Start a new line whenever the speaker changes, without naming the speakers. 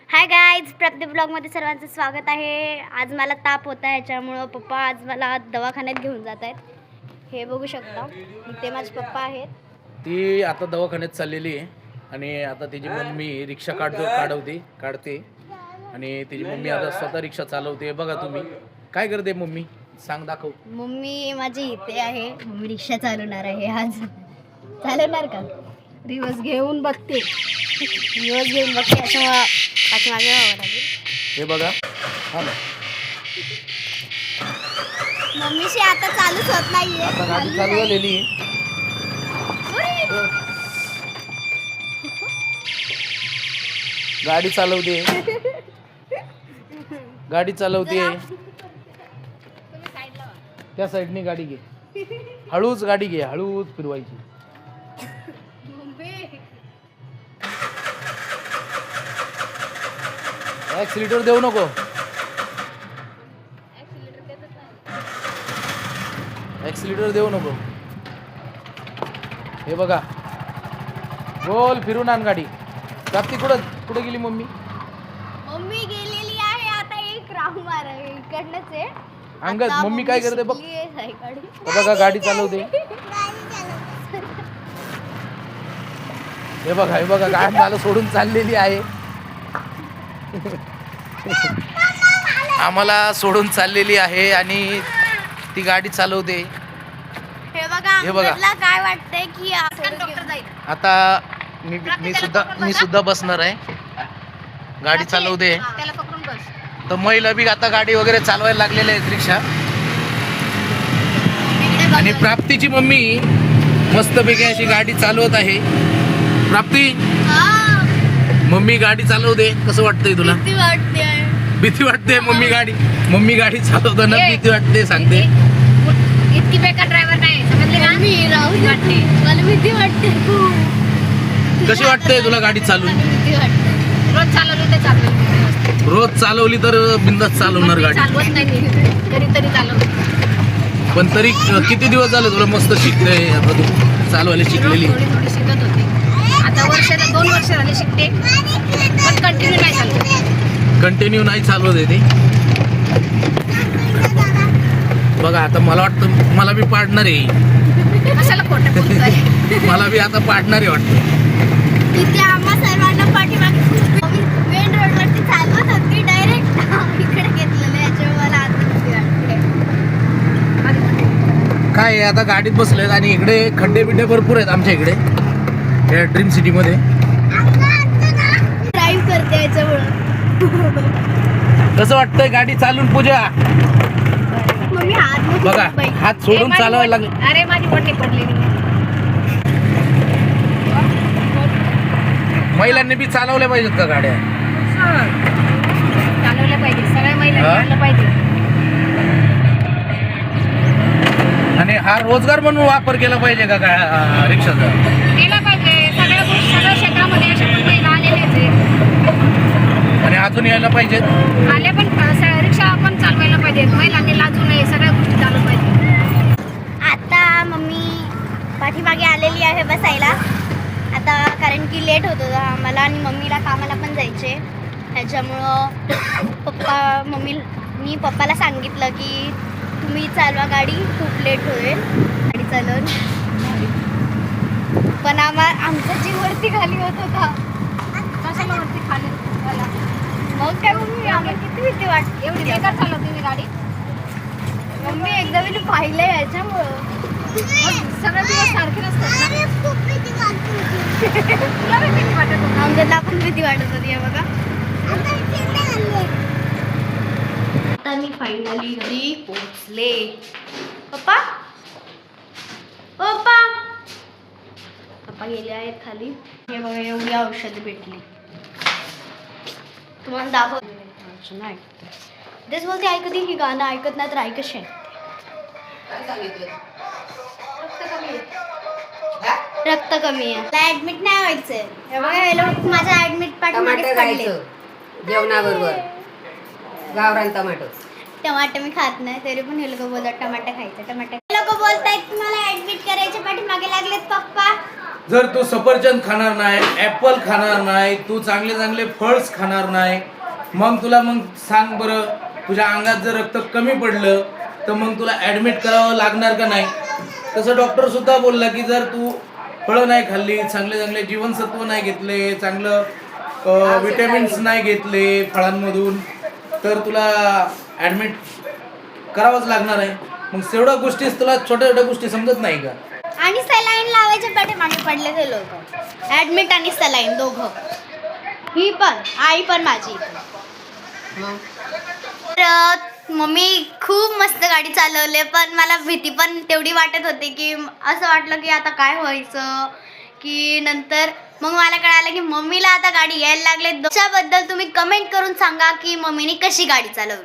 Hi guys, प्रत्येक ब्लॉगमध्ये सर्वांचं स्वागत आहे. आज मला ताप होता आहे, याच्यामुळं पप्पा आज मला दवाखान्यात घेऊन जात आहेत. हे बघू शकता, ते माझे पप्पा आहेत.
ती आता दवाखान्यात चाललेली आहे आणि आता तिची मम्मी रिक्षा काढते आणि तिची मम्मी आता स्वतः रिक्षा चालवते. बघा तुम्ही काय करते मम्मी, सांग दाखव.
मम्मी माझी इथे आहे. मम्मी रिक्षा चालवणार आहे आज. चालवणार का? रिवर्स घेऊन बघते. असं पाठीमागे व्हावं लागेल.
हे बघा, हा ना,
मम्मीशी आता चालूच होत नाहीये.
आता गाडी चालू झालेली आहे. गाडी चालवते. त्या साईडनी गाडी घे, हळूच गाडी घे, हळूच फिरवायची. ऍक्सिलेटर देऊ नको. ऍक्सिलेटर देऊ नको. हे बघा, गोल फिरून आण गाडी. प्राप्ती कुठं गेली मम्मी?
मम्मी गेलेली आहे. आता एक राहू मारा इकडनंच आहे.
अंगद मम्मी काय करते बघ. बघा गाडी चालवते. हे बघा गाडी मला सोडून चाललेली आहे. आम्हाला सोडून चाललेली आहे आणि ती गाडी चालवते.
हे बघा काय वाटतंय की
आता मी सुद्धा बसणार आहे. गाडी चालवते. तर महिला बी आता गाडी वगैरे चालवायला लागलेल्या आहेत, रिक्षा. आणि प्राप्तीची मम्मी मस्तपैकी अशी गाडी चालवत आहे. प्राप्ती, मम्मी गाडी चालवते, कसं वाटतंय तुला? भीती वाटते. मम्मी गाडी चालवताना भीती वाटते, सांगते.
इतकी बेकार ड्रायव्हर नाही, समजले का? मला भीती वाटते.
कशी वाटते तुला गाडी चालवून? रोज चालवली तर बिंदास चालवणार गाडी. पण तरी किती दिवस झाले तुला मस्त शिकते? आता तू चालवायला शिकलेली.
आता 2 वर्ष झाले शिकते, पण कंटिन्यू नाही
चालवत आहे ते. बघा आता मला वाटतं मला बी पाडणार आहे.
कशाला खोटं बोलतोय?
मला बी आता पाडणार आहे वाटतं.
तिथे आम्हा सर्वांना पाठीमागे मेन रोडवरती चालवत होती, डायरेक्ट इकडे घेतलेलं. याच्यामुळे मला आता भीती वाटते.
काय आहे, आता गाडीत बसलेत आणि इकडे खड्डे बिड्डे भरपूर आहेत आमच्या इकडे या ड्रीम सिटी मध्ये.
ड्राईव्ह करते याच्यामुळे.
कसं वाटतंय गाडी चालून पूजा? बघा हात सोडून चालवायला लागले.
अरे माझी वटी पडलेली.
महिलांनी बी चालवल्या पाहिजेत का गाड्या?
चालवल्या पाहिजे, सगळ्या महिलांनी आणलं पाहिजे.
आणि हा रोजगार म्हणून वापर केला पाहिजे का रिक्षाचा?
केला पाहिजे. सगळ्या क्षेत्रामध्ये अशा पण महिला आलेलेच आहे
आणि अजून यायला पाहिजेत.
आले, पण रिक्षा पण चालवायला पाहिजे. महिलांनी लाजू नये, सगळ्या गोष्टी चालू पाहिजे. आता मम्मी पाठीमागे आलेली आहे बसायला. आता कारण की लेट होत होतं आम्हाला आणि मम्मीला कामाला पण जायचे. त्याच्यामुळं मी पप्पाला सांगितलं की तुम्ही चालवा गाडी, खूप लेट होईल गाडी चालवून. पण आमचा जीव वरती खाली होत होता. कशाला वरती खाली झाला? मग काय मम्मी, आम्हाला किती भीती वाटते. एवढी बेकार चालवते मी गाडी. मम्मी एकदा मी पाहिलं याच्यामुळं. सगळं दिवस सारखे नसतात. तुला भीती वाटत होती? आमच्याला पण भीती वाटत होती. बघा आता मी फायनली घरी पोहोचले. पप्पा गेले आहेत खाली. हे बघा एवढी औषधं भेटली. तुम्हाला दाखव नाही तेच बोलते. ऐकते ही गाणं ऐकत नाही तर ऐकशे. रक्त कमी आहे. मला ऍडमिट नाही व्हायचंय. हे बघा हे लोक माझ्या ऍडमिट पाठीमागे पडले.
जेवणाबरोबर गावरान
टमाटर मी खात नाही, तरी पण हे लोक बोलतात टमाटर खायचं. हे लोक बोलतायत की मला ऍडमिट करायच्या पाठीमागे लागलेत पप्पा.
जर तू सफरचंद खाणार नाही, ॲपल खाणार नाही, तू चांगले चांगले फळ्स खाणार नाही, मग तुला मग सांग बरं, तुझ्या अंगात जर रक्त कमी पडलं तर मग तुला ॲडमिट करावं लागणार का नाही? तसं डॉक्टर सुद्धा बोलला की जर तू फळं नाही खाल्ली, चांगले चांगले जीवनसत्व नाही घेतले, चांगलं विटॅमिन्स नाही घेतले फळांमधून, तर तुला ॲडमिट करावंच लागणार आहे. मग तेवढ्या गोष्टी तुला छोट्या छोट्या गोष्टी समजत नाही का?
आणि सलाईन लावायच्या पाठीमागे पडले ते लोक, ऍडमिट आणि सलाईन दोघं, ही पण आई पण माझी. तर मम्मी खूप मस्त गाडी चालवले, पण मला भीती पण तेवढी वाटत होती की असं वाटलं की आता काय व्हायचं, की नंतर मग मला कळालं की मम्मीला आता गाडी यायला लागले. त्याच्याबद्दल तुम्ही कमेंट करून सांगा की मम्मीने कशी गाडी चालवली.